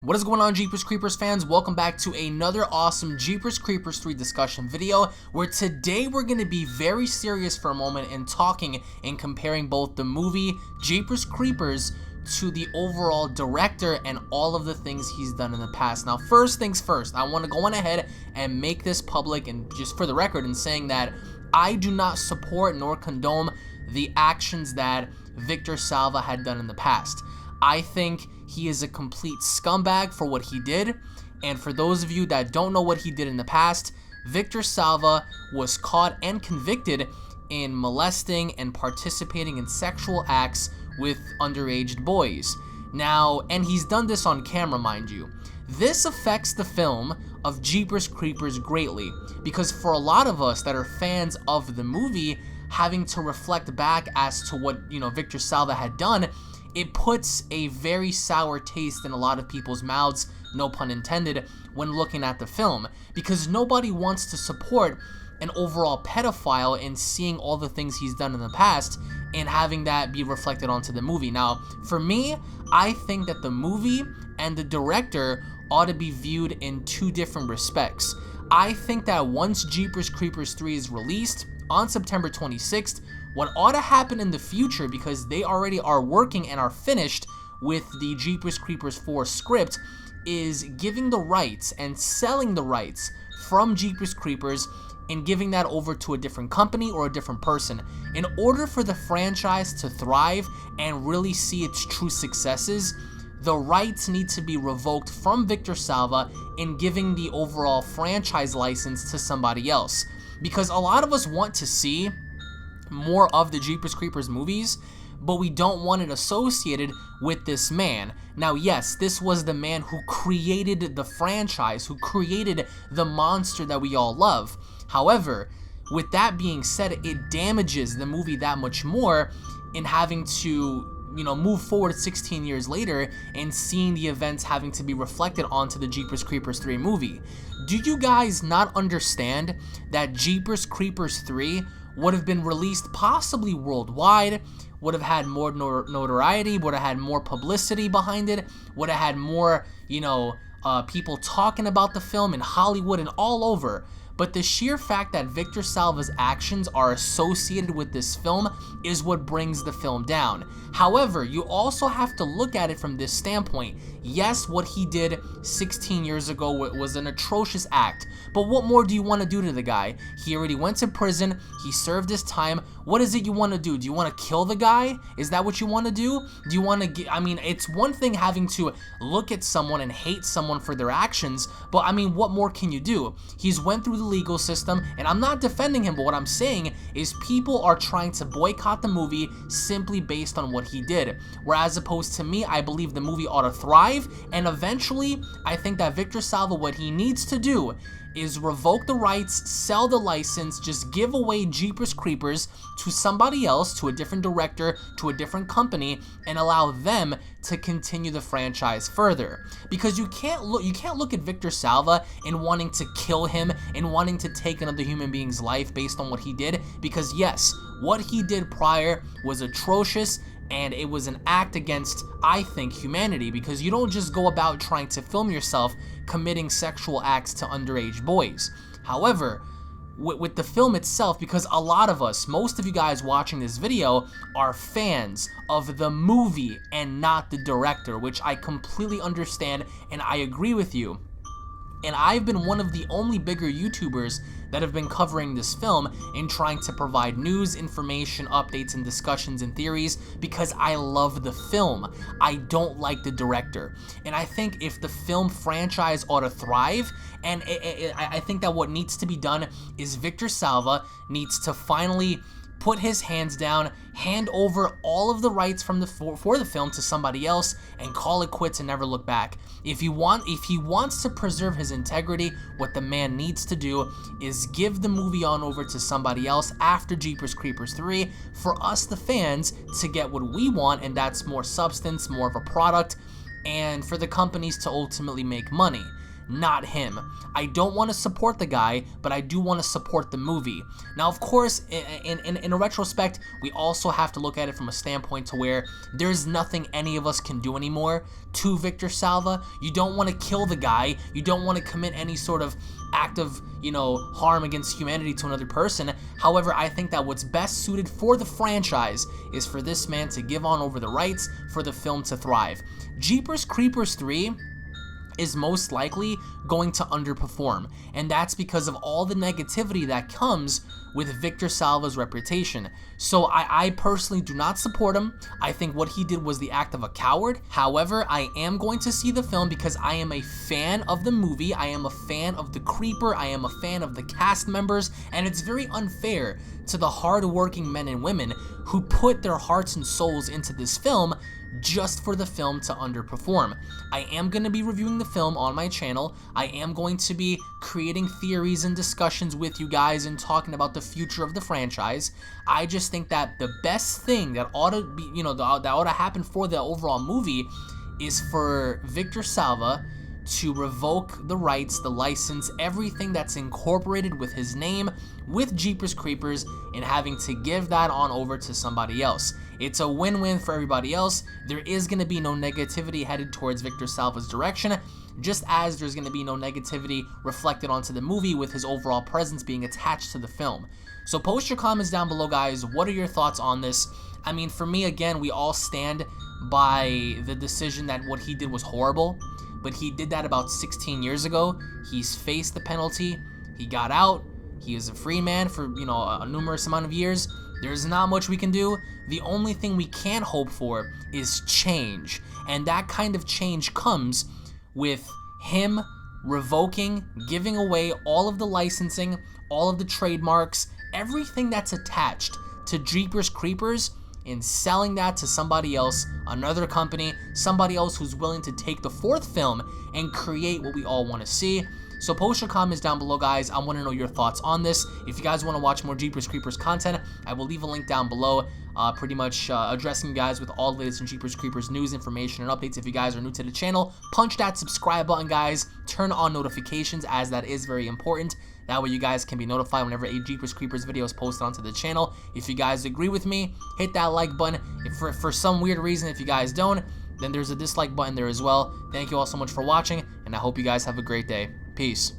What is going on, Jeepers Creepers fans? Welcome back to another awesome Jeepers Creepers 3 discussion video, where today we're going to be very serious for a moment and talking and comparing both the movie Jeepers Creepers to the overall director and all of the things he's done in the past. Now, first things first, I want to go on ahead and make this public, and just for the record, in saying that I do not support nor condone the actions that Victor Salva had done in the past. I think he is a complete scumbag for what he did, and for those of you that don't know what he did in the past, Victor Salva was caught and convicted in molesting and participating in sexual acts with underage boys. Now, and he's done this on camera, mind you. This affects the film of Jeepers Creepers greatly, because for a lot of us that are fans of the movie, having to reflect back as to what, Victor Salva had done, it puts a very sour taste in a lot of people's mouths, no pun intended, when looking at the film, because nobody wants to support an overall pedophile in seeing all the things he's done in the past and having that be reflected onto the movie. Now, for me, I think that the movie and the director ought to be viewed in two different respects. I think that once Jeepers Creepers 3 is released on September 26th, what ought to happen in the future, because they already are working and are finished with the Jeepers Creepers 4 script, is giving the rights and selling the rights from Jeepers Creepers and giving that over to a different company or a different person. In order for the franchise to thrive and really see its true successes, the rights need to be revoked from Victor Salva and giving the overall franchise license to somebody else. Because a lot of us want to see more of the Jeepers Creepers movies, but we don't want it associated with this man. Now, yes, this was the man who created the franchise, who created the monster that we all love. However, with that being said, it damages the movie that much more in having to move forward 16 years later and seeing the events having to be reflected onto the Jeepers Creepers 3 movie. Do you guys not understand that Jeepers Creepers 3 would have been released possibly worldwide, would have had more notoriety, would have had more publicity behind it, would have had more, people talking about the film in Hollywood and all over? But the sheer fact that Victor Salva's actions are associated with this film is what brings the film down. However, you also have to look at it from this standpoint. Yes, what he did 16 years ago was an atrocious act, but what more do you want to do to the guy? He already went to prison, he served his time. What is it you want to do? Do you want to kill the guy? Is that what you want to do? Do you want to get, it's one thing having to look at someone and hate someone for their actions, but what more can you do? He's went through the legal system, and I'm not defending him, but what I'm saying is people are trying to boycott the movie simply based on what he did. Whereas opposed to me, I believe the movie ought to thrive, and eventually, I think that Victor Salva, what he needs to do is revoke the rights, sell the license, just give away Jeepers Creepers to somebody else, to a different director, to a different company, and allow them to continue the franchise further. Because you can't look at Victor Salva and wanting to kill him and wanting to take another human being's life based on what he did, because yes, what he did prior was atrocious, and it was an act against, I think, humanity, because you don't just go about trying to film yourself committing sexual acts to underage boys. However, with the film itself, because a lot of us, most of you guys watching this video, are fans of the movie and not the director, which I completely understand and I agree with you. And I've been one of the only bigger YouTubers that have been covering this film and trying to provide news, information, updates, and discussions and theories because I love the film. I don't like the director. And I think if the film franchise ought to thrive, and I think that what needs to be done is Victor Salva needs to finally put his hands down, hand over all of the rights for the film to somebody else, and call it quits and never look back. If he wants to preserve his integrity, what the man needs to do is give the movie on over to somebody else after Jeepers Creepers 3 for us, the fans, to get what we want, and that's more substance, more of a product, and for the companies to ultimately make money. not him. I don't want to support the guy, but I do want to support the movie. Now, of course, in a retrospect, we also have to look at it from a standpoint to where there's nothing any of us can do anymore to Victor Salva. You don't want to kill the guy. You don't want to commit any sort of act of, harm against humanity to another person. However, I think that what's best suited for the franchise is for this man to give on over the rights for the film to thrive. Jeepers Creepers 3 is most likely going to underperform, and that's because of all the negativity that comes with Victor Salva's reputation. So I personally do not support him. I think what he did was the act of a coward. However, I am going to see the film because I am a fan of the movie, I am a fan of the Creeper, I am a fan of the cast members, and it's very unfair to the hard-working men and women who put their hearts and souls into this film just for the film to underperform. I am going to be reviewing the film on my channel. I am going to be creating theories and discussions with you guys and talking about the future of the franchise. I just think that the best thing that ought to be, that ought to happen for the overall movie is for Victor Salva to revoke the rights, the license, everything that's incorporated with his name, with Jeepers Creepers, and having to give that on over to somebody else. It's a win-win for everybody else. There is going to be no negativity headed towards Victor Salva's direction, just as there's going to be no negativity reflected onto the movie with his overall presence being attached to the film. So post your comments down below, guys. What are your thoughts on this? I mean, for me, again, we all stand by the decision that what he did was horrible, but he did that about 16 years ago. He's faced the penalty. He got out. He is a free man for, a numerous amount of years. There's not much we can do. The only thing we can hope for is change. And that kind of change comes with him revoking, giving away all of the licensing, all of the trademarks, everything that's attached to Jeepers Creepers, and selling that to somebody else, another company, somebody else who's willing to take the fourth film and create what we all want to see. So post your comments down below, guys. I want to know your thoughts on this. If you guys want to watch more Jeepers Creepers content, I will leave a link down below, pretty much addressing you guys with all the latest in Jeepers Creepers news, information, and updates. If you guys are new to the channel, punch that subscribe button, guys. Turn on notifications, as that is very important. That way you guys can be notified whenever a Jeepers Creepers video is posted onto the channel. If you guys agree with me, hit that like button. If for some weird reason, if you guys don't, then there's a dislike button there as well. Thank you all so much for watching, and I hope you guys have a great day. Peace.